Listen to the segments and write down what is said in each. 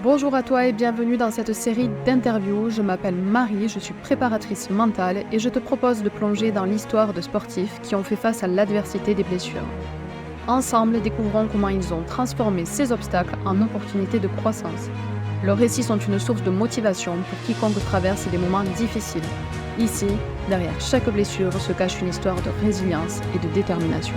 Bonjour à toi et bienvenue dans cette série d'interviews. Je m'appelle Marie, je suis préparatrice mentale et je te propose de plonger dans l'histoire de sportifs qui ont fait face à l'adversité des blessures. Ensemble, découvrons comment ils ont transformé ces obstacles en opportunités de croissance. Leurs récits sont une source de motivation pour quiconque traverse des moments difficiles. Ici, derrière chaque blessure se cache une histoire de résilience et de détermination.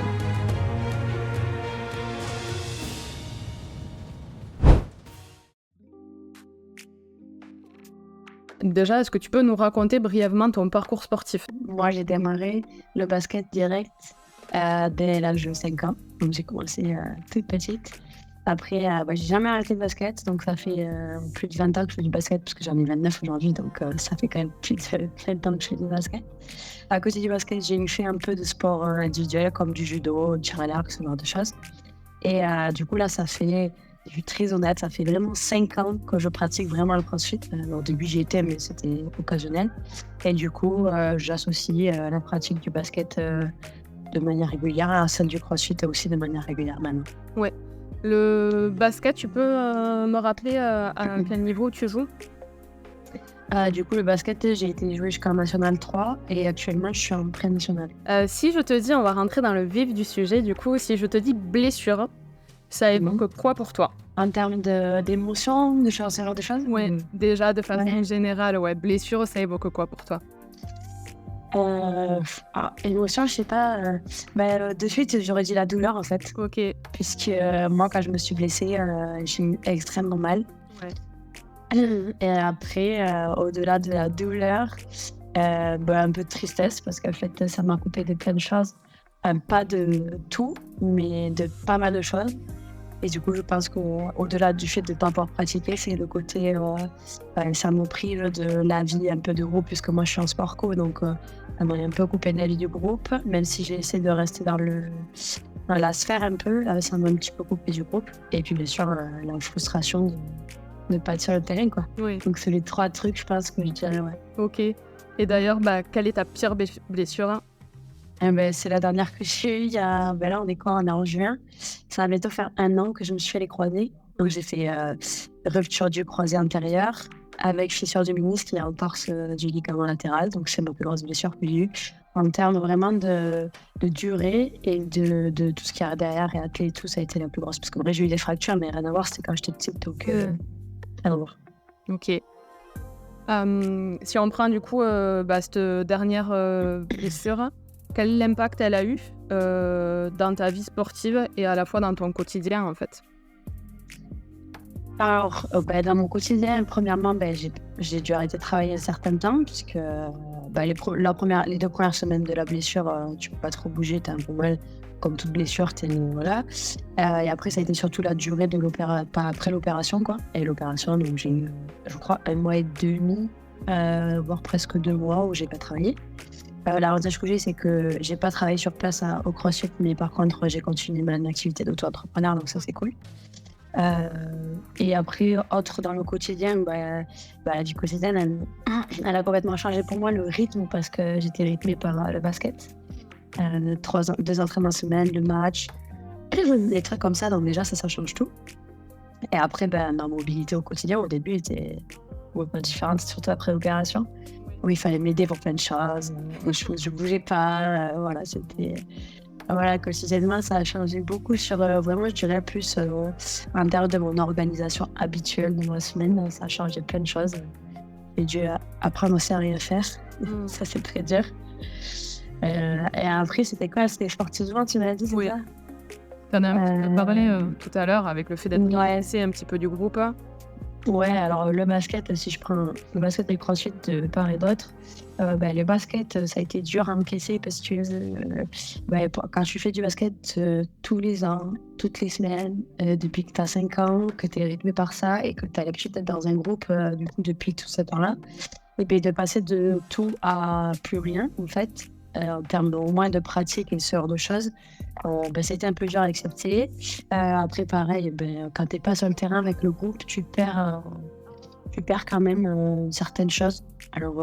Déjà, est-ce que tu peux nous raconter brièvement ton parcours sportif? Moi, j'ai démarré le basket direct dès l'âge de 5 ans. Donc, j'ai commencé toute petite. Après, j'ai jamais arrêté le basket. Donc, ça fait plus de 20 ans que je fais du basket, parce que j'en ai 29 aujourd'hui. Donc, ça fait quand même plus de 20 ans que je fais du basket. À côté du basket, j'ai fait un peu de sport individuel, comme du judo, du tir à l'arc, ce genre de choses. Et du coup, là, je suis très honnête, ça fait vraiment 5 ans que je pratique vraiment le CrossFit. Au début, j'y étais, mais c'était occasionnel. Et du coup, j'associe la pratique du basket de manière régulière à celle du CrossFit aussi de manière régulière maintenant. Ouais. Le basket, tu peux me rappeler à quel niveau tu joues? Du coup, le basket, j'ai été jouer jusqu'en National 3 et actuellement, je suis en pré-national. Si je te dis, on va rentrer dans le vif du sujet, du coup, si je te dis blessure, ça évoque quoi pour toi? En termes d'émotions, de choses, ce genre de choses. Ouais, déjà de façon Ouais. générale, ouais, blessure, ça évoque quoi pour toi? Émotion, je sais pas. De suite, j'aurais dit la douleur en fait. Ok, Puisque moi, quand je me suis blessée, j'ai eu extrêmement mal. ouais. Et après, au-delà de la douleur, un peu de tristesse parce qu'en fait, ça m'a coupé de plein de choses. Pas de tout, mais de pas mal de choses. Et du coup, je pense qu'au-delà du fait de ne pas pouvoir pratiquer, c'est le côté, ça me prive de la vie un peu de groupe, puisque moi, je suis en sport co, donc ça m'a un peu coupé de la vie du groupe, même si j'ai essayé de rester dans la sphère un peu, ça m'a un petit peu coupé du groupe. Et puis, bien sûr, la frustration de ne pas être sur le terrain, quoi. Oui, Donc, c'est les 3 trucs, je pense, que je dirais, ouais. ok. Et d'ailleurs, quelle est ta pire blessure? C'est la dernière que j'ai eue là, on est quoi? On est en juin. Ça va bientôt faire 1 an que je me suis fait les croisés. Donc j'ai fait, rupture du croisé antérieur avec fissure du ménisque et entorse, du ligament latéral. Donc c'est ma plus grosse blessure que j'ai eue. En termes vraiment de durée et de tout ce qu'il y a derrière et athlée et tout, ça a été la plus grosse. Parce qu'en vrai, j'ai eu des fractures, mais rien à voir, c'était quand j'étais petite, donc rien à voir. Ok. Si on prend du coup cette dernière blessure, quel impact elle a eu dans ta vie sportive et à la fois dans ton quotidien en fait? Alors, dans mon quotidien, premièrement, j'ai dû arrêter de travailler un certain temps puisque, les 2 premières semaines de la blessure, tu peux pas trop bouger, tu as un peu mal. Comme toute blessure, voilà. Et après, ça a été surtout la durée de après l'opération, quoi. Et l'opération, donc j'ai eu, je crois, 1 mois et demi, voire presque 2 mois où j'ai pas travaillé. L'avantage que j'ai, c'est que j'ai pas travaillé sur place au CrossFit, mais par contre, j'ai continué mon activité d'auto-entrepreneur, donc ça, c'est cool. Et après, autre dans le quotidien, la vie quotidienne, elle a complètement changé pour moi, le rythme, parce que j'étais rythmée par le basket. 2 entraînements semaine, le match, des trucs comme ça, donc déjà, ça change tout. Et après, ma mobilité au quotidien, au début, était complètement différente, surtout après l'opération, où il fallait m'aider pour plein de choses. Je bougeais pas, voilà, c'était... Voilà, quotidiennement, ça a changé beaucoup sur, vraiment, je dirais plus, en termes de mon organisation habituelle de ma semaine, ça a changé plein de choses. J'ai dû apprendre aussi à rien faire. Ça, c'est très dur. Et après, c'était quoi? C'était sportivement, tu m'as dit, c'est Oui. ça? Tu en as un petit peu parlé tout à l'heure avec le fait d'être Ouais. blessé un petit peu du groupe. Ouais, alors le basket, si je prends le basket et le crossfit de part et d'autre, le basket, ça a été dur à encaisser parce que quand tu fais du basket tous les ans, toutes les semaines, depuis que tu as 5 ans, que tu es rythmé par ça et que tu as l'habitude d'être dans un groupe du coup, depuis tout ce temps-là, et bien de passer de tout à plus rien, en fait, en termes au moins de pratique et ce genre de choses, c'était un peu dur à accepter. Après, pareil, quand tu n'es pas sur le terrain avec le groupe, tu perds tu perds quand même certaines choses. Alors,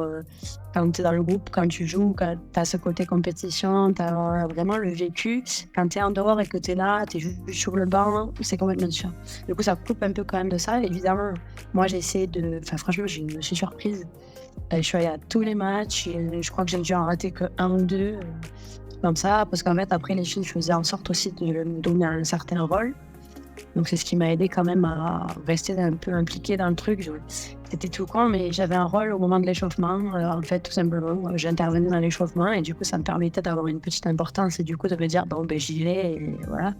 quand tu es dans le groupe, quand tu joues, quand tu as ce côté compétition, tu as vraiment le vécu. Quand tu es en dehors et que tu es là, tu es juste sur le banc, c'est complètement différent. Du coup, ça coupe un peu quand même de ça. Évidemment, moi, j'ai essayé de... Enfin, franchement, je me suis surprise. Je suis allée à tous les matchs et je crois que j'ai dû en rater que un ou deux, comme ça. Parce qu'en fait, après, les filles faisaient en sorte aussi de me donner un certain rôle. Donc c'est ce qui m'a aidé quand même à rester un peu impliquée dans le truc. C'était tout con, mais j'avais un rôle au moment de l'échauffement. En fait, tout simplement, j'intervenais dans l'échauffement et du coup, ça me permettait d'avoir une petite importance et du coup de me dire, bon, ben j'y vais et voilà.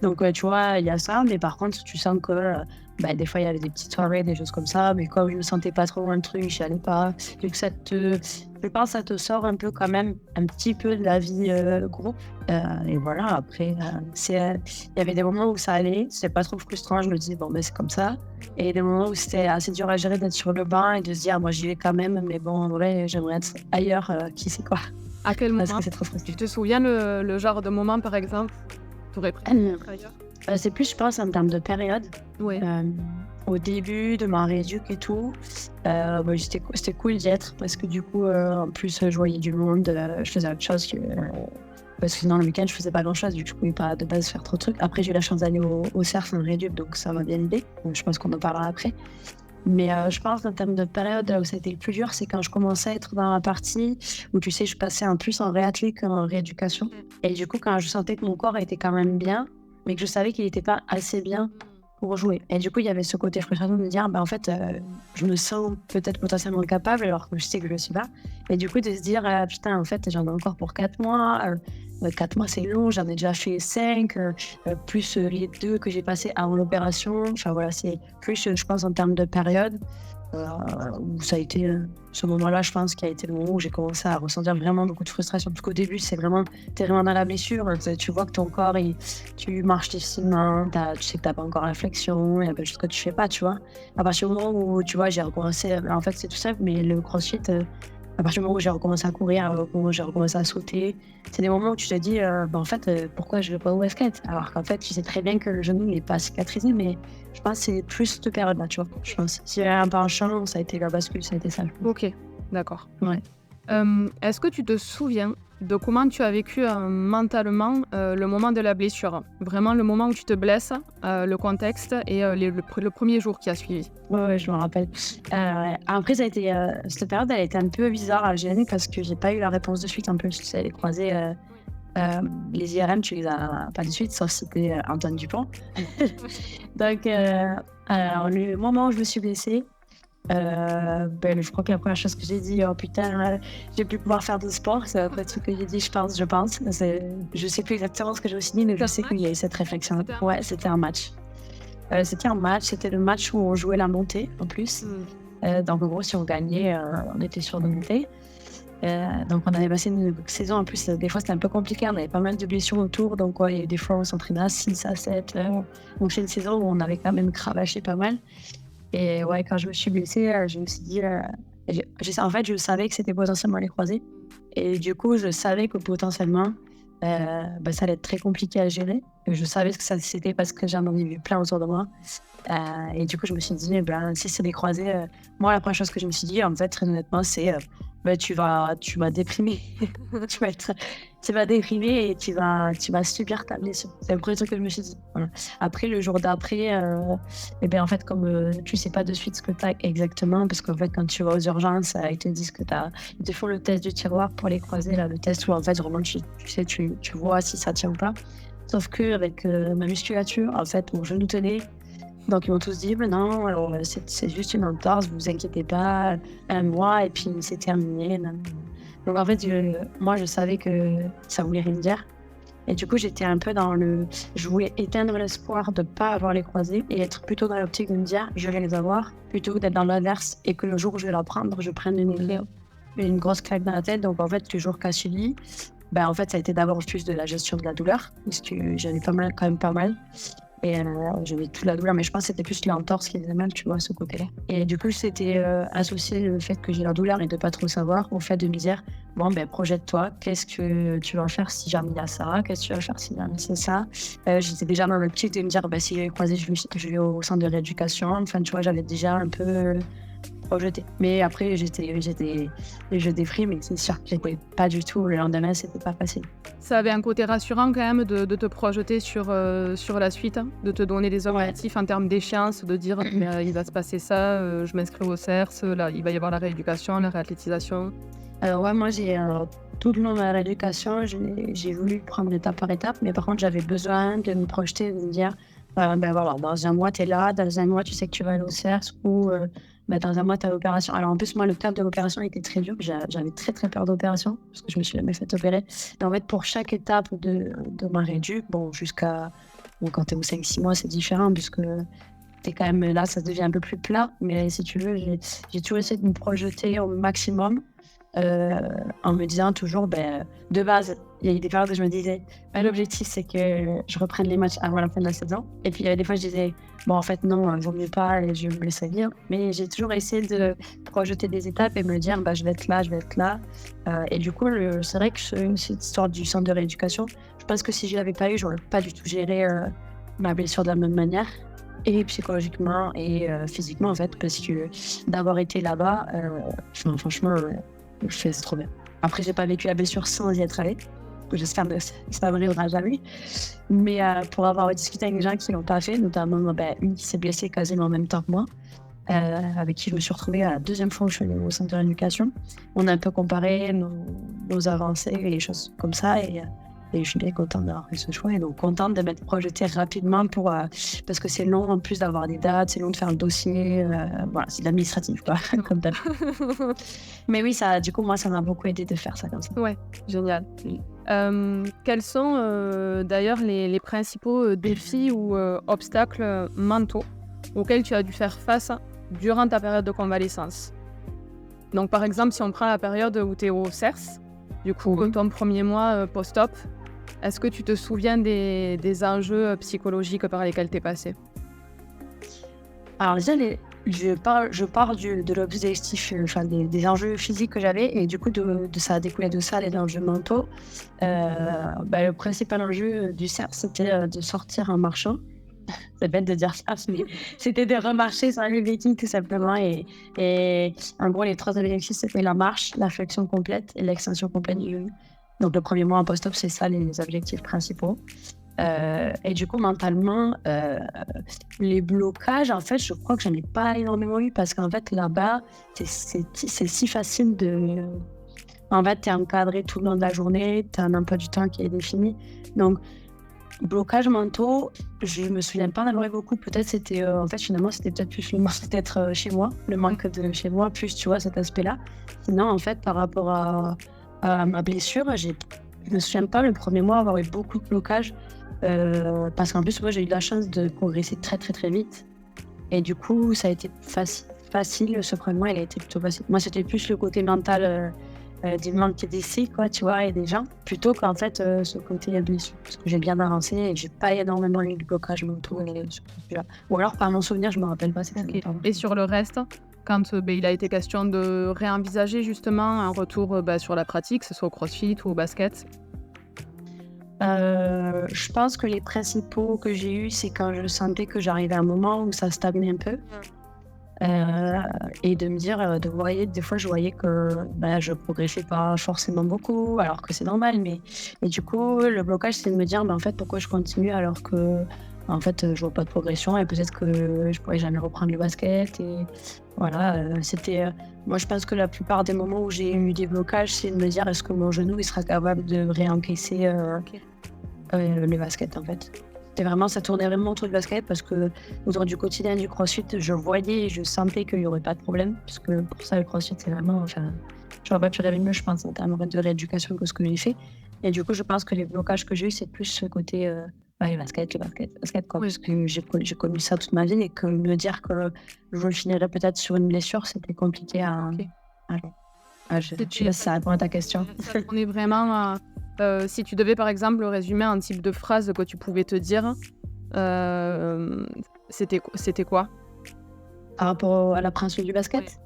Donc, tu vois, il y a ça, mais par contre, tu sens que des fois, il y avait des petites soirées, des choses comme ça, mais comme je me sentais pas trop dans le truc, j'y allais pas. Vu que je pense que ça te sort un peu quand même, un petit peu de la vie groupe. Et voilà, après, il y avait des moments où ça allait, c'était pas trop frustrant, je me disais, bon, ben c'est comme ça. Et des moments où c'était assez dur à gérer d'être sur le banc et de se dire, moi, j'y vais quand même, mais bon, en vrai, j'aimerais être ailleurs, qui sait quoi. À quel Parce moment que c'est trop frustrant. tu te souviens le genre de moment, par exemple, tu aurais préféré être ailleurs? C'est plus, je pense, en termes de période. Ouais. Au début de ma rééduc et tout, c'était cool d'y être parce que du coup, en plus, je voyais du monde, je faisais autre chose que... parce que sinon, le week-end, je faisais pas grand-chose, vu que je pouvais pas de base faire trop de trucs. Après, j'ai eu la chance d'aller au CERF en rééduc, donc ça m'a bien aidé. Je pense qu'on en parlera après. Mais je pense en termes de période, là où ça a été le plus dur, c'est quand je commençais à être dans la partie où, tu sais, je passais en plus en réathlète qu'en rééducation. Et du coup, quand je sentais que mon corps était quand même bien, mais que je savais qu'il n'était pas assez bien pour jouer. Et du coup, il y avait ce côté frustration de me dire, en fait, je me sens peut-être potentiellement capable, alors que je sais que je ne le suis pas. Et du coup, de se dire, putain, en fait, j'en ai encore pour 4 mois. 4 mois, c'est long, j'en ai déjà fait 5, plus les 2 que j'ai passés avant l'opération. Enfin, voilà, c'est plus, je pense, en termes de période, où ça a été ce moment-là, je pense, qui a été le moment où j'ai commencé à ressentir vraiment beaucoup de frustration. Parce qu'au début, t'es vraiment dans la blessure, tu vois que ton corps, tu marches difficilement, tu sais que t'as pas encore la flexion, il y a plein de choses que tu fais pas, tu vois. À partir du moment où, tu vois, j'ai recommencé, en fait, c'est tout simple, mais le crossfit, à partir du moment où j'ai recommencé à courir, au moment où j'ai recommencé à sauter, c'est des moments où tu te dis, en fait, pourquoi je vais pas au basket? Alors qu'en fait, tu sais très bien que le genou n'est pas cicatrisé, mais je pense que c'est plus cette période-là, tu vois. Je pense. S'il y a un penchant, ça a été la bascule, ça a été ça. Ok, d'accord. Ouais. Est-ce que tu te souviens de comment tu as vécu mentalement le moment de la blessure? Vraiment le moment où tu te blesses, le contexte et le premier jour qui a suivi. Ouais, je me rappelle. Après, ça a été, cette période, elle a été un peu bizarre à gérer parce que j'ai pas eu la réponse de suite. En plus, tu sais, les croisés, les IRM, tu les as pas de suite, sauf si t'es Antoine Dupont. Donc, alors, le moment où je me suis blessée, je crois que la première chose que j'ai dit, oh putain, je vais plus pouvoir faire de sport. C'est le truc que j'ai dit, je pense. Je sais plus exactement ce que j'ai aussi dit, mais je sais qu'il y a eu cette réflexion. Ouais, c'était un match. C'était le match où on jouait la montée en plus. Donc en gros, si on gagnait, on était sûr de monter. Donc on avait passé une saison, en plus des fois c'était un peu compliqué, on avait pas mal de blessures autour, donc il y a eu des fois on s'entraînait à 6, à 7. Donc c'est une saison où on avait quand même cravaché pas mal. Et ouais, quand je me suis blessée, je me suis dit, en fait, je savais que c'était potentiellement les croisés. Et du coup, je savais que potentiellement, ça allait être très compliqué à gérer. Et je savais que c'était parce que j'en avais vu plein autour de moi. Et du coup, je me suis dit, si c'est des croisés, moi, la première chose que je me suis dit, en fait, très honnêtement, c'est tu vas déprimer. tu vas déprimer et tu vas subir ta blessure. C'est le premier truc que je me suis dit. Voilà. Après, le jour d'après, en fait, comme tu sais pas de suite ce que tu as exactement, parce qu'en fait, quand tu vas aux urgences, ils te disent que ils te font le test du tiroir pour les croiser, là, le test où en fait, vraiment, tu vois si ça tient ou pas. Sauf qu'avec ma musculature, en fait, mon genou tenait. Donc ils m'ont tous dit, non, alors, c'est juste une entorse, vous inquiétez pas, un mois et puis c'est terminé. Non. Donc en fait, moi je savais que ça voulait rien dire. Et du coup, j'étais un peu je voulais éteindre l'espoir de ne pas avoir les croisés et être plutôt dans l'optique de me dire, je vais les avoir, plutôt que d'être dans l'inverse et que le jour où je vais la prendre, je prenne une grosse claque dans la tête. Donc en fait, le jour qu'a suivi, en fait, ça a été d'abord plus de la gestion de la douleur, parce que j'avais quand même pas mal. Et j'avais toute la douleur, mais je pense que c'était plus l'entorse qui faisait mal, tu vois, ce côté-là. Et du coup, c'était associé le fait que j'ai la douleur et de pas trop savoir au fait de me dire, bon, ben, projette-toi, qu'est-ce que tu vas faire si jamais il y a ça, qu'est-ce que tu vas faire si jamais c'est ça. J'étais déjà dans l'optique de me dire, ben, si j'ai croisé, je vais au centre de rééducation. Enfin, tu vois, j'avais déjà un peu projeté. Mais après, je déprime, mais c'est sûr que j'étais pas du tout. Le lendemain, c'était pas facile. Ça avait un côté rassurant quand même de te projeter sur la suite, hein, de te donner des Ouais. objectifs en termes d'échéance, de dire il va se passer ça, je m'inscris au CERS, là, il va y avoir la rééducation, la réathlétisation. Ouais, moi, tout le long de ma rééducation, j'ai voulu prendre étape par étape, mais par contre, j'avais besoin de me projeter, de me dire, ben voilà, dans un mois, tu es là, dans un mois, tu sais que tu vas aller au CERS, ou ben, dans un mois, tu as l'opération. Alors, en plus, moi, le cadre de l'opération était très dur, j'avais très, très peur d'opération, parce que je me suis jamais fait opérer. Et en fait, pour chaque étape de ma réédu, bon, quand tu es au 5-6 mois, c'est différent, puisque t'es quand même là, ça devient un peu plus plat, mais si tu veux, j'ai toujours essayé de me projeter au maximum. En me disant toujours, de base, il y a eu des périodes où je me disais, l'objectif c'est que je reprenne les matchs avant la fin de la saison. Et puis il y avait des fois je disais, bon en fait non, vaut mieux pas et je vais me laisser vivre. Mais j'ai toujours essayé de projeter des étapes et me dire, je vais être là, je vais être là. Et du coup, c'est vrai que cette histoire du centre de rééducation, je pense que si je l'avais pas eu, j'aurais pas du tout géré ma blessure de la même manière. Et psychologiquement et physiquement en fait, parce que d'avoir été là-bas, franchement, c'est trop bien. Après, j'ai pas vécu la blessure sans y être allée. J'espère que ça n'arrivera jamais. Mais pour avoir discuté avec des gens qui l'ont pas fait, notamment une qui s'est blessée quasiment en même temps que moi, avec qui je me suis retrouvée à la deuxième fois où je suis allée au centre de rééducation. On a un peu comparé nos avancées et les choses comme ça. Et je suis bien contente d'avoir fait ce choix et donc contente de m'être projetée rapidement parce que c'est long en plus d'avoir des dates, c'est long de faire le dossier. Voilà, c'est de l'administratif, quoi, comme d'hab. Mais oui, du coup, moi, ça m'a beaucoup aidé de faire ça comme ça. Ouais, génial. Quels sont d'ailleurs les principaux défis ou obstacles mentaux auxquels tu as dû faire face durant ta période de convalescence? Donc par exemple, si on prend la période où tu es au CERS, du coup, ton premier mois post-op, est-ce que tu te souviens des enjeux psychologiques par lesquels tu es passé? Alors déjà, je pars de l'objectif, des enjeux physiques que j'avais et du coup, ça a découlé de ça, les enjeux mentaux. Le principal enjeu du CERF, c'était de sortir en marchant. C'est bête de dire ça, mais c'était de remarcher sans les béquilles tout simplement. Et en gros, les 3 objectifs, c'était la marche, la flexion complète et l'extension complète du genou. Donc le premier mois en post-op, c'est ça les objectifs principaux. Et du coup, mentalement, les blocages, en fait, je crois que j'en ai pas énormément eu parce qu'en fait, là-bas, c'est si facile de... En fait, tu es encadré tout le long de la journée, tu as un emploi du temps qui est défini. Donc, blocages mentaux, je me souviens pas en avoir eu beaucoup. Peut-être c'était, en fait, finalement, c'était peut-être plus le manque d'être chez moi, le manque de chez moi, plus, tu vois, cet aspect-là. Sinon, en fait, par rapport à ma blessure, je me souviens pas le premier mois avoir eu beaucoup de blocages. Parce qu'en plus, moi, j'ai eu la chance de progresser très, très, très vite. Et du coup, ça a été facile. Ce premier mois, il a été plutôt facile. Moi, c'était plus le côté mental du manque d'essai, quoi, tu vois, et des gens, plutôt qu'en fait, ce côté blessure. Parce que j'ai bien avancé et j'ai pas énormément eu de blocage mentaux sur celui-là. Ou alors, par mon souvenir, je me rappelle pas. Okay. Et sur le reste, quand il a été question de réenvisager justement un retour sur la pratique, que ce soit au crossfit ou au basket? Je pense que les principaux que j'ai eus, c'est quand je sentais que j'arrivais à un moment où ça stagnait un peu. Et de me dire, des fois, je voyais que je progressais pas forcément beaucoup, alors que c'est normal. Et du coup, le blocage, c'est de me dire, en fait, pourquoi je continue alors que, en fait, je vois pas de progression et peut-être que je pourrais jamais reprendre le basket. Et voilà, moi, je pense que la plupart des moments où j'ai eu des blocages, c'est de me dire, est-ce que mon genou, il sera capable de réencaisser le basket, en fait. Ça tournait vraiment autour du basket parce que autour du quotidien du crossfit, je voyais et je sentais qu'il n'y aurait pas de problème. Parce que pour ça, le crossfit, c'est vraiment... j'aurais pas pu rêver mieux, je pense, en termes de rééducation que ce que j'ai fait. Et du coup, je pense que les blocages que j'ai eu, c'est plus ce côté le basket, quoi. Oui. Parce que j'ai connu ça toute ma vie et que me dire que je finirais peut-être sur une blessure, c'était compliqué à... Ok. Je sais pas si ça répond à ta question. On est vraiment... si tu devais par exemple résumer un type de phrase que tu pouvais te dire, c'était quoi? Par rapport à l'appréhension du basket?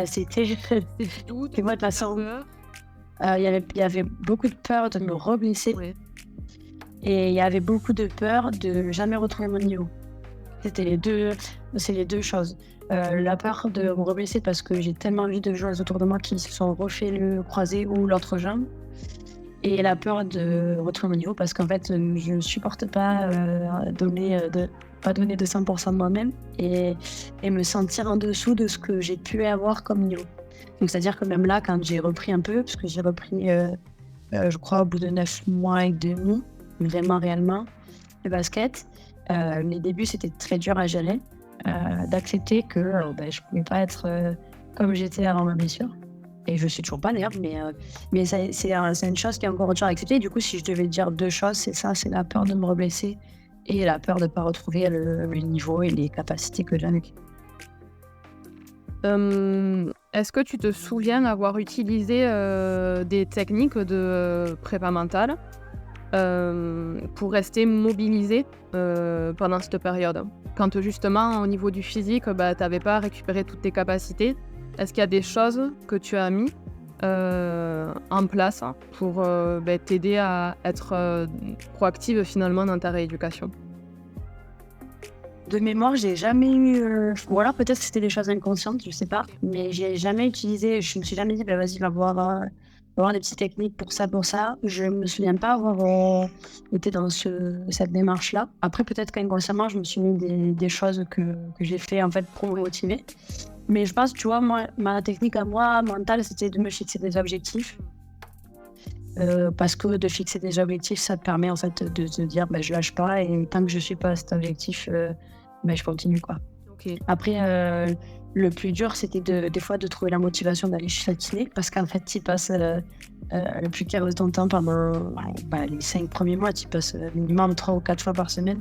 C'était C'est tout, tu vois, de toute façon, peur. il y avait beaucoup de peur de me reblesser Ouais. et il y avait beaucoup de peur de jamais retrouver mon niveau. C'était c'est les 2 choses. La peur de me reblesser parce que j'ai tellement vu de joueurs autour de moi qui se sont refait le croisé ou l'autre jambe et la peur de retrouver mon niveau parce qu'en fait, je supporte pas, pas donner de 100 de moi-même et me sentir en dessous de ce que j'ai pu avoir comme niveau. Donc c'est-à-dire que même là, quand j'ai repris un peu, parce que j'ai repris, je crois au bout de 9 mois et demi, vraiment réellement, le basket, les débuts, c'était très dur à gérer, d'accepter que, je pouvais pas être, comme j'étais avant ma blessure et je suis toujours pas d'ailleurs, mais c'est une chose qui est encore dure à accepter. Du coup, si je devais dire 2 choses, c'est ça, c'est la peur de me reblesser et la peur de pas retrouver le niveau et les capacités que j'avais. Est-ce que tu te souviens avoir utilisé, des techniques de prépa mentale, pour rester mobilisé, pendant cette période? Quand justement au niveau du physique, tu avais pas récupéré toutes tes capacités, est-ce qu'il y a des choses que tu as mis, en place pour, t'aider à être, proactive finalement dans ta rééducation? De mémoire, j'ai jamais eu, ou alors peut-être que c'était des choses inconscientes, je sais pas, mais j'ai jamais utilisé je me suis jamais dit: «Bah, vas-y, va voir des petites techniques pour ça, pour ça». Je me souviens pas avoir, été dans cette démarche-là. Après peut-être qu'inconsciemment, je me suis mis des choses que j'ai fait, en fait, pour me motiver. Mais je pense, tu vois, moi, ma technique à moi, mentale, c'était de me fixer des objectifs, parce que de fixer des objectifs, ça te permet, en fait, de te dire: «Bah, je lâche pas et tant que je suis pas à cet objectif, je continue, quoi». OK. Après, le plus dur, c'était des fois de trouver la motivation d'aller chez la kiné parce qu'en fait, tu passes, le plus clair de ton temps pendant, les 5 premiers mois, tu passes, minimum 3 ou 4 fois par semaine.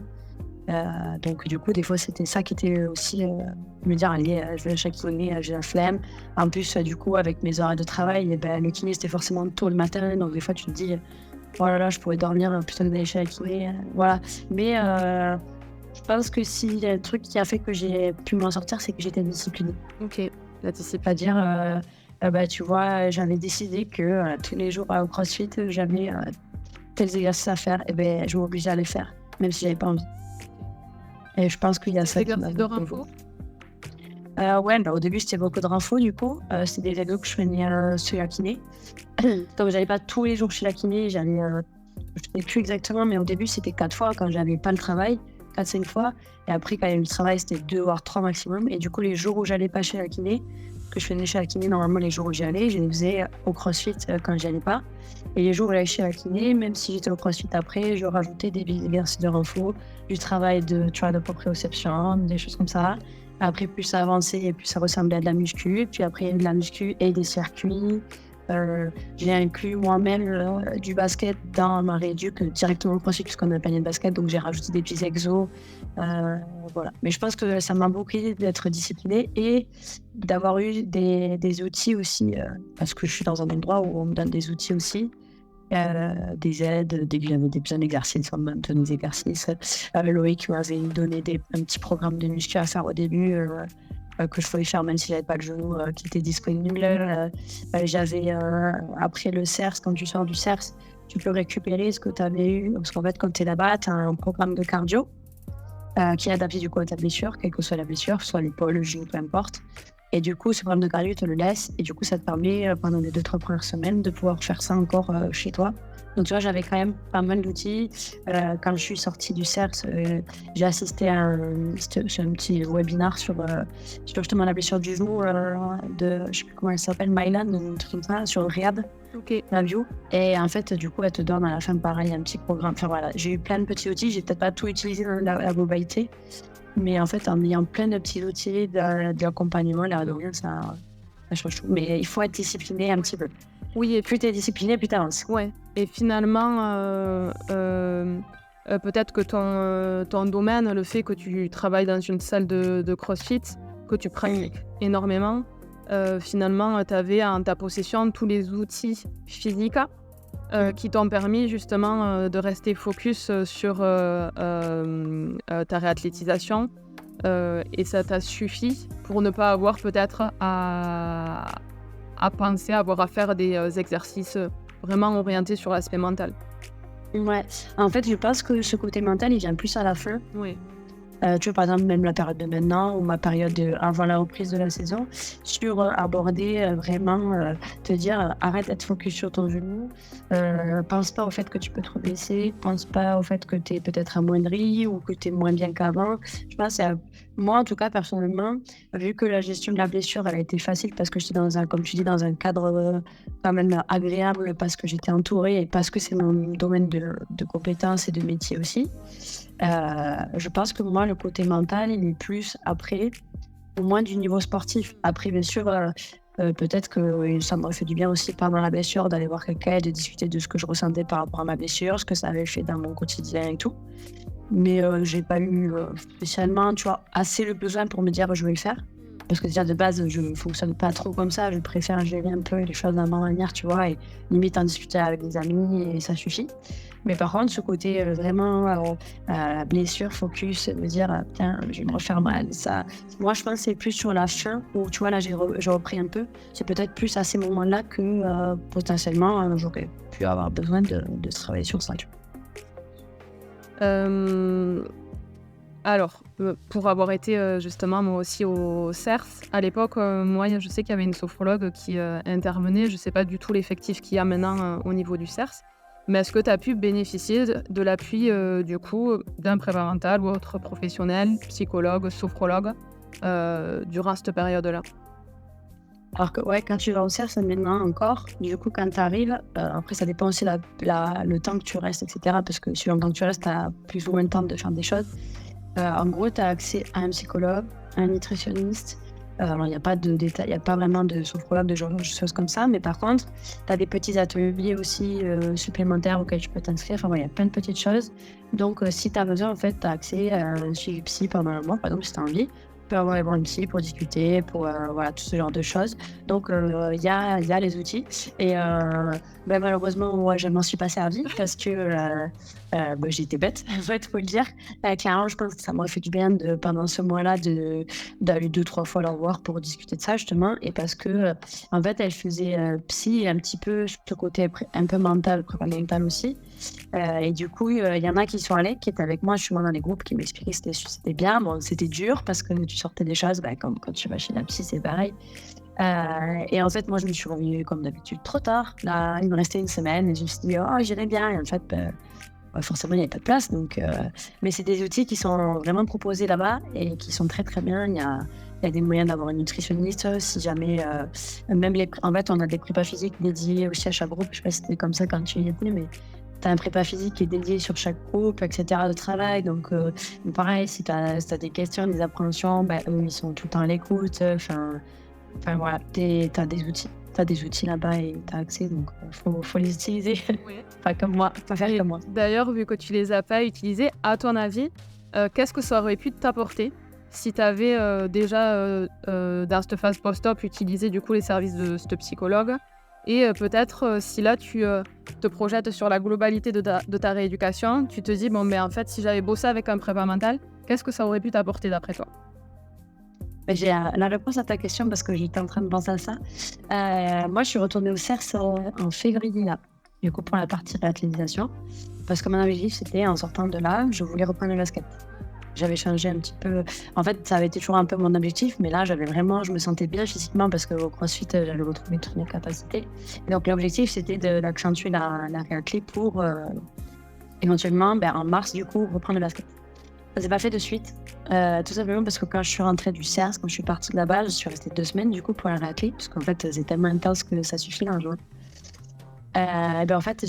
Donc du coup, des fois, c'était ça qui était aussi, me dire: «Allez, je vais chez la kiné, j'ai la flemme». En plus, du coup, avec mes horaires de travail et le kiné, c'était forcément tôt le matin, donc des fois, tu te dis: «Oh là là, je pourrais dormir, plutôt que d'aller chez la kiné», voilà. Mais je pense que s'il y a un truc qui a fait que j'ai pu m'en sortir, c'est que j'étais disciplinée. OK, la discipline. C'est-à-dire, tu vois, j'avais décidé que, tous les jours, au CrossFit, j'avais, tels exercices à faire et je m'obligeais à les faire, même si j'avais pas envie et je pense qu'il y a Des ça qui m'a exercices de beaucoup. renfo? Ouais, au début, c'était beaucoup de renfo du coup, c'était des exos que je faisais, chez la kiné. Donc j'allais pas tous les jours chez la kiné, j'allais, je sais plus exactement, mais au début, c'était 4 fois quand j'avais pas le travail, 4-5 fois et après quand il y avait le travail, c'était 2 voire 3 maximum et du coup, les jours où j'allais pas chez la kiné, que je faisais chez la kiné, normalement, les jours où j'y allais, je les faisais au CrossFit, quand j'y allais pas et les jours où j'allais chez la kiné, même si j'étais au CrossFit après, je rajoutais des exercices de renfo, du travail tu vois, de proprioception, des choses comme ça. Après, plus ça avançait et plus ça ressemblait à de la muscu. Puis après, il y a de la muscu et des circuits. J'ai inclus moi-même du basket dans ma rééduc directement au CrossFit puisqu'on a un panier de basket. Donc, j'ai rajouté des petits exos. Voilà. Mais je pense que ça m'a beaucoup aidé d'être disciplinée et d'avoir eu des outils aussi parce que je suis dans un endroit où on me donne des outils aussi. Des aides, dès que j'avais des besoins d'exercices, on me donnait des exercices. Loïc m'avait donné un petit programme de muscu à faire au début, que je pouvais faire même si j'avais pas le genou qui était disponible. J'avais, après le CERS, quand tu sors du CERS, tu peux récupérer ce que tu avais eu. Parce qu'en fait, quand tu es là-bas, tu as un programme de cardio qui est adapté du coup à ta blessure, quelle que soit la blessure, soit l'épaule, le genou, peu importe. Et du coup, ce programme de cardio, tu te le laisses. Et du coup, ça te permet, pendant les 2-3 premières semaines, de pouvoir faire ça encore chez toi. Donc, tu vois, j'avais quand même pas mal d'outils. Quand je suis sortie du CERS, j'ai assisté à un petit webinar sur justement la blessure du genou de, je sais plus comment elle s'appelle, Mylan, ou un truc comme ça, sur le Rehab, OK. la view. Et en fait, du coup, elle te donne à la fin, pareil, un petit programme. Enfin, voilà, j'ai eu plein de petits outils. J'ai peut-être pas tout utilisé dans la globalité. Mais en fait, en ayant plein de petits outils d'accompagnement, l'air de rien, ça change tout. Mais il faut être discipliné un petit peu. Oui et Plus tu es discipliné, plus tu avances. ouais et finalement, peut-être que ton domaine, le fait que tu travailles dans une salle de CrossFit, que tu pratiques énormément, finalement, tu avais en ta possession tous les outils physiques, qui t'ont permis justement, de rester focus, sur, ta réathlétisation, et ça t'a suffi pour ne pas avoir peut-être à penser, avoir à faire des exercices vraiment orientés sur l'aspect mental. Ouais, en fait, je pense que ce côté mental, il vient plus à la fin. Oui. Tu vois, par exemple, même la période de maintenant ou ma période avant la reprise de la saison, sur aborder vraiment, te dire arrête d'être focus sur ton genou, pense pas au fait que tu peux trop blesser, pense pas au fait que tu es peut-être amoindri ou que tu es moins bien qu'avant. Je pense, moi en tout cas, personnellement, vu que la gestion de la blessure, elle a été facile parce que j'étais dans un, comme tu dis, dans un cadre quand même agréable, parce que j'étais entourée et parce que c'est mon domaine de compétences et de métier aussi. Je pense que moi, le côté mental, il est plus après, au moins du niveau sportif. Après, bien sûr, peut-être que ça m'aurait fait du bien aussi pendant la blessure d'aller voir quelqu'un et de discuter de ce que je ressentais par rapport à ma blessure, ce que ça avait fait dans mon quotidien et tout. Mais j'ai pas eu spécialement, tu vois, assez le besoin pour me dire je vais le faire. Parce que déjà de base, je ne fonctionne pas trop comme ça. Je préfère gérer un peu les choses de ma manière, tu vois, et limite en discuter avec des amis et ça suffit. Mais par contre, ce côté vraiment la blessure, focus, me dire tiens, je vais me refaire mal. Ça, moi, je pense que c'est plus sur la fin où, tu vois, là, j'ai repris un peu. C'est peut-être plus à ces moments-là que potentiellement j'aurais pu avoir besoin de travailler sur ça, tu vois. Euh, Alors, pour avoir été justement moi aussi au CERS, à l'époque, moi je sais qu'il y avait une sophrologue qui intervenait. Je ne sais pas du tout l'effectif qu'il y a maintenant au niveau du CERS, mais est-ce que tu as pu bénéficier de l'appui du coup d'un prépa mental ou autre professionnel, psychologue, sophrologue, durant cette période-là? Alors que ouais, quand tu vas au cerf, c'est maintenant encore. Du coup, quand tu arrives, après ça dépend aussi le temps que tu restes, et cetera. Parce que suivant le temps que tu restes, tu as plus ou moins de temps de faire des choses. En gros, tu as accès à un psychologue, un nutritionniste. Alors il y a pas de détails, il y a pas vraiment de sophrologue, de genre de choses comme ça. Mais par contre, tu as des petits ateliers aussi, supplémentaires auxquels tu peux t'inscrire. Enfin ouais, il y a plein de petites choses. Donc si tu as besoin, en fait, tu as accès à un suivi psy pendant un mois, par exemple, si tu as envie. Tu peux avoir un psy pour discuter, pour voilà, tout ce genre de choses. Donc il y a les outils. Et malheureusement, moi, je m'en suis pas servie parce que j'étais bête, en fait, faut le dire. Clairement, je pense que ça m'aurait fait du bien pendant ce mois-là d'aller 2-3 fois la voir pour discuter de ça, justement. Et parce que, en fait, elle faisait psy et un petit peu ce côté un peu mental, prépa mental aussi. Et du coup, il y en a qui sont allés, qui étaient avec moi, justement, dans les groupes, qui m'expliquaient que c'était bien. Bon, c'était dur parce que tu sortais des choses, comme quand tu vas chez la psy, c'est pareil. Et en fait, moi, je me suis revenue, comme d'habitude, trop tard. Là, il me restait une semaine et je me suis dit, oh, j'irai bien. Et en fait, forcément, il n'y avait pas de place. Donc, mais c'est des outils qui sont vraiment proposés là-bas et qui sont très, très bien. Il y a des moyens d'avoir une nutritionniste si jamais. Même en fait, on a des prépas physiques dédiés aussi à chaque groupe. Je ne sais pas si c'était comme ça quand tu y étais, mais tu as un prépa physique qui est dédié sur chaque groupe, etc. de travail. Donc, pareil, si tu as des questions, des appréhensions, eux, ils sont tout le temps à l'écoute. Enfin, voilà, tu as des outils. Tu as des outils là-bas et tu as accès, donc faut les utiliser. Oui. Pas comme moi, pas faire comme moi. D'ailleurs, vu que tu les as pas utilisés, à ton avis, qu'est-ce que ça aurait pu t'apporter si tu avais déjà, dans cette phase post-op, utilisé du coup les services de ce psychologue et peut-être, si là tu te projettes sur la globalité de ta rééducation, tu te dis: «Bon, mais en fait, si j'avais bossé avec un prépa mental, qu'est-ce que ça aurait pu t'apporter d'après toi?» J'ai la réponse à ta question parce que j'étais en train de penser à ça. Moi, je suis retournée au CERS en février, là, du coup, pour la partie réathlétisation. Parce que mon objectif, c'était, en sortant de là, je voulais reprendre le basket. J'avais changé un petit peu. En fait, ça avait été toujours un peu mon objectif, mais là, je me sentais bien physiquement parce qu'au CrossFit, j'allais retrouver toutes mes capacités. Et donc, l'objectif, c'était d'accentuer la réathlé pour éventuellement, en mars, du coup, reprendre le basket. Ça s'est pas fait de suite, tout simplement parce que quand je suis rentrée du CERS, quand je suis partie de là-bas, je suis restée 2 semaines du coup pour la réathlé, parce qu'en fait c'est tellement intense que ça suffit un jour. En fait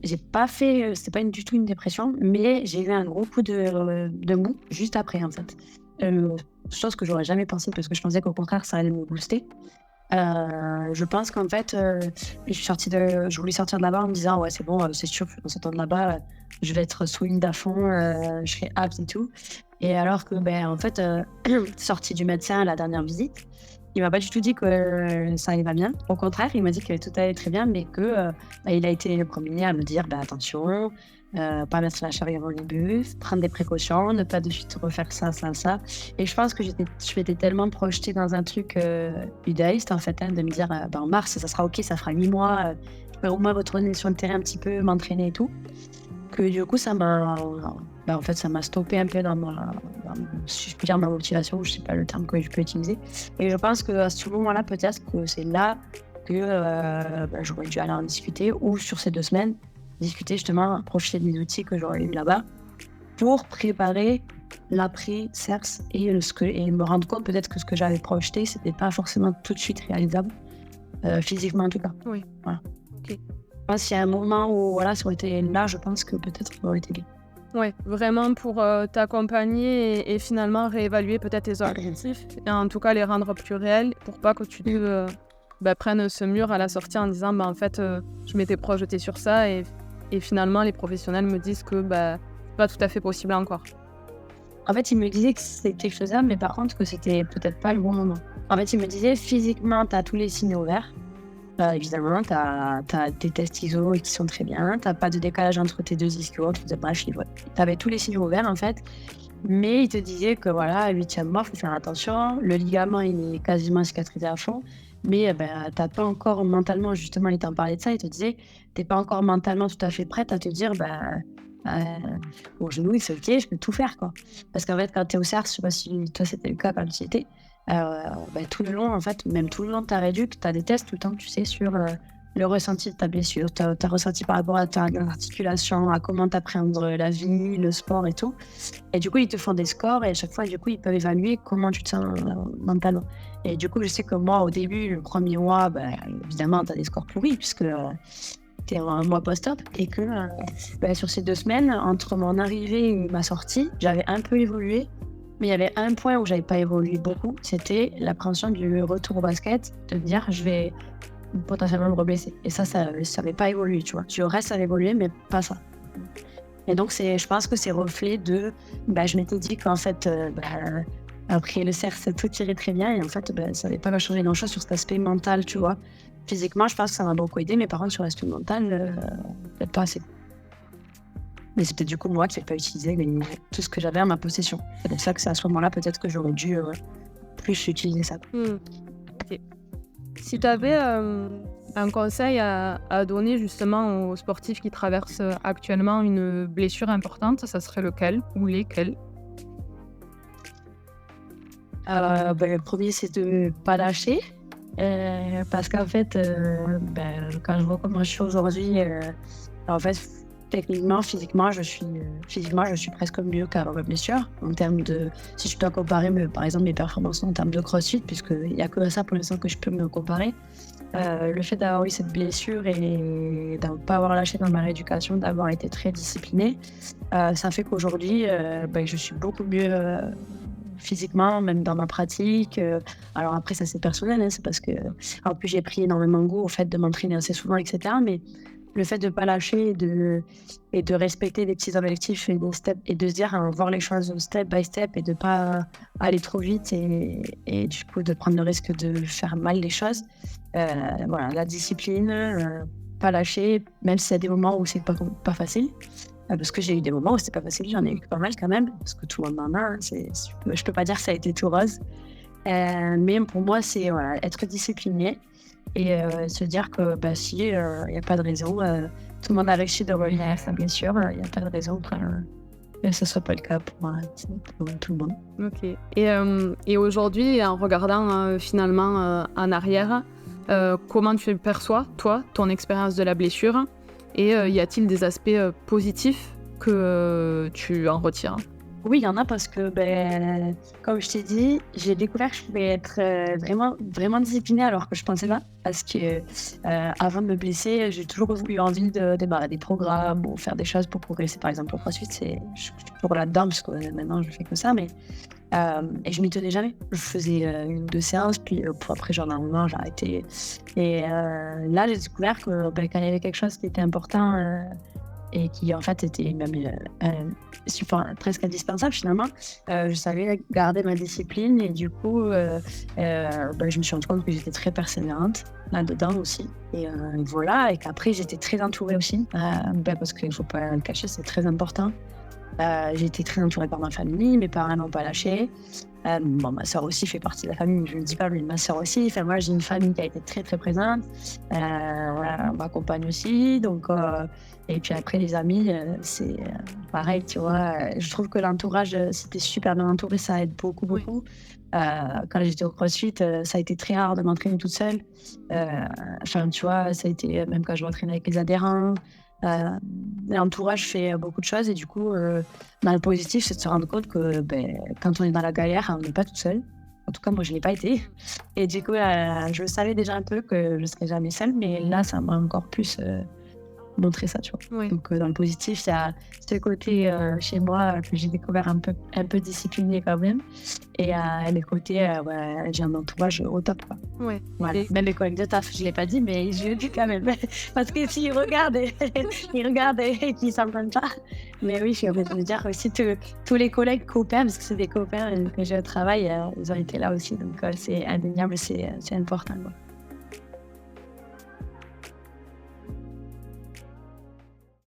j'ai pas fait, c'était pas du tout une dépression, mais j'ai eu un gros coup de mou juste après en fait. Chose que j'aurais jamais pensé parce que je pensais qu'au contraire ça allait me booster. Je pense qu'en fait, je voulais sortir de là-bas en me disant ouais c'est bon, c'est sûr en sortant de là-bas, je vais être solide à fond, je serai apte et tout. Et alors que en fait, sortie du médecin à la dernière visite, il m'a pas du tout dit que ça allait pas bien. Au contraire, il m'a dit que tout allait très bien, mais que il a été le premier à me dire attention, pas mettre la charrue avant les bœufs, prendre des précautions, ne pas de suite refaire ça, ça, ça. Et je pense que je m'étais tellement projetée dans un truc idéaliste, en fait, de me dire, en mars, ça sera OK, ça fera 8 mois, je vais au moins retourner sur le terrain un petit peu, m'entraîner et tout. Que du coup, en fait, ça m'a stoppé un peu si je peux dire, ma motivation, je sais pas le terme que je peux utiliser. Et je pense qu'à ce moment-là, peut-être que c'est là que j'aurais dû aller en discuter, ou sur ces 2 semaines, discuter justement, profiter des outils que j'aurais eu là-bas pour préparer l'après-CERS et me rendre compte peut-être que ce que j'avais projeté, c'était pas forcément tout de suite réalisable, physiquement en tout cas. Oui. Voilà. OK. Je pense qu'il y a un moment où voilà, ça aurait été là, je pense que peut-être ça aurait été bien. Ouais, vraiment pour t'accompagner et finalement réévaluer peut-être tes objectifs et en tout cas les rendre plus réels pour pas que tu te prennes ce mur à la sortie en disant en fait je m'étais projeté sur ça et finalement les professionnels me disent que c'est pas tout à fait possible encore. En fait, ils me disaient que c'était faisable, mais par contre que c'était peut-être pas le bon moment. En fait, ils me disaient physiquement, tu as tous les signaux verts. Évidemment, tu as tes tests ISO qui sont très bien, tu pas de décalage entre tes 2 ischios, bref, tu avais tous les signaux verts en fait, mais ils te disaient que voilà, 8e mois, il faut faire attention, le ligament il est quasiment cicatrisé à fond, mais tu pas encore mentalement, justement, ils t'en parlaient de ça, ils te disaient, tu pas encore mentalement tout à fait prête à te dire, mon genou, c'est OK, je peux tout faire, quoi. Parce qu'en fait, quand tu es au CERS, je sais pas si toi c'était le cas quand tu y étais, tout le long, en fait, même tout le long de ta réduc, tu as des tests tout le temps, tu sais, sur le ressenti de ta blessure, ta ressenti par rapport à ta articulation, à comment t'appréhender la vie, le sport et tout. Et du coup, ils te font des scores et à chaque fois, du coup, ils peuvent évaluer comment tu te sens mentalement. Et du coup, je sais que moi, au début, le premier mois, évidemment, tu as des scores pourris puisque tu es un mois post-op et que sur ces 2 semaines, entre mon arrivée et ma sortie, j'avais un peu évolué. Mais il y avait un point où j'avais pas évolué beaucoup, c'était l'appréhension du retour au basket, de me dire je vais potentiellement me reblesser. Et ça n'avait pas évolué, tu vois. Le reste, ça avait évolué, mais pas ça. Et donc, je pense que c'est reflet de... je m'étais dit qu'en fait, après le CERS, tout irait très bien. Et en fait, ça n'avait pas changé grand-chose sur cet aspect mental, tu vois. Physiquement, je pense que ça m'a beaucoup aidé, mais par contre, sur l'aspect mental, peut-être pas assez. Mais c'est peut-être du coup moi qui n'ai pas utilisé tout ce que j'avais à ma possession. C'est pour ça que c'est à ce moment-là peut-être que j'aurais dû plus utiliser ça. Okay. Si tu avais un conseil à donner justement aux sportifs qui traversent actuellement une blessure importante, ça serait lequel ou lesquels? Le premier, c'est de ne pas lâcher. Parce qu'en fait, quand je vois comment je suis aujourd'hui, en fait, techniquement, physiquement, je suis presque mieux qu'avant ma blessure. En termes de, si je dois comparer, par exemple, mes performances en termes de crossfit, puisqu'il n'y a que ça pour l'instant que je peux me comparer. Le fait d'avoir eu cette blessure et de ne pas avoir lâché dans ma rééducation, d'avoir été très disciplinée, ça fait qu'aujourd'hui, je suis beaucoup mieux physiquement, même dans ma pratique. Alors après, ça c'est personnel, c'est parce que en plus j'ai pris énormément goût au fait de m'entraîner assez souvent, etc. Mais le fait de ne pas lâcher et de respecter des petits objectifs et des steps et de se dire, voir les choses step by step et de ne pas aller trop vite et du coup de prendre le risque de faire mal les choses. La discipline, pas lâcher, même s'il y a des moments où c'est pas facile. Parce que j'ai eu des moments où c'était pas facile, j'en ai eu pas mal quand même, parce que tout le monde en a, je peux pas dire que ça a été tout rose. Mais pour moi, c'est être discipliné et se dire que si il n'y a pas de raison, tout le monde a réussi de revenir à sa blessure, il n'y a pas de raison que ce ne soit pas le cas pour tout le monde. Ok. Et aujourd'hui, en regardant finalement en arrière, comment tu perçois, toi, ton expérience de la blessure? Et y a-t-il des aspects positifs que tu en retires? Oui, il y en a parce que, comme je t'ai dit, j'ai découvert que je pouvais être vraiment, vraiment disciplinée alors que je pensais pas. Parce que avant de me blesser, j'ai toujours eu envie de démarrer des programmes ou faire des choses pour progresser. Par exemple, au CrossFit, je suis toujours là-dedans parce que maintenant je fais que ça, mais et je m'y tenais jamais. Je faisais 1 ou 2 séances, puis après j'en ai un moment, j'ai arrêté. Et là, j'ai découvert que quand il y avait quelque chose qui était important et qui en fait était même presque indispensable finalement. Je savais garder ma discipline et du coup, je me suis rendu compte que j'étais très persévérante là-dedans aussi. Et voilà, et qu'après j'étais très entourée aussi, parce qu'il ne faut pas le cacher, c'est très important. J'ai été très entourée par ma famille, mes parents n'ont pas lâché. Ma sœur aussi fait partie de la famille, je ne le dis pas, mais ma sœur aussi. Enfin, moi, j'ai une famille qui a été très, très présente. Voilà, ma compagne aussi. Donc, et puis après, les amis, c'est pareil, tu vois. Je trouve que l'entourage, c'était super bien entouré, ça aide beaucoup, Oui. beaucoup. Quand j'étais au CrossFit, ça a été très rare de m'entraîner toute seule. Enfin, tu vois, ça a été, même quand je m'entraînais avec les adhérents, l'entourage fait beaucoup de choses et du coup, dans le positif, c'est de se rendre compte que quand on est dans la galère, on n'est pas tout seul. En tout cas, moi, je ne l'ai pas été. Et du coup, je savais déjà un peu que je ne serais jamais seule, mais là, ça m'a encore plus montrer ça, tu vois. Oui. Donc, dans le positif, il y a ce côté chez moi que j'ai découvert un peu discipliné quand même. Et le côté, j'ai un entourage au top, quoi. Ouais. Voilà. Et Même les collègues de taf, je ne l'ai pas dit, mais je le dis quand même. Parce que s'ils regardent, ils regardent et qu'ils ne s'entendent pas. Mais oui, je suis obligée de dire aussi tous les collègues copains, parce que c'est des copains que j'ai au travail, ils ont été là aussi. Donc, c'est indéniable, c'est important, quoi.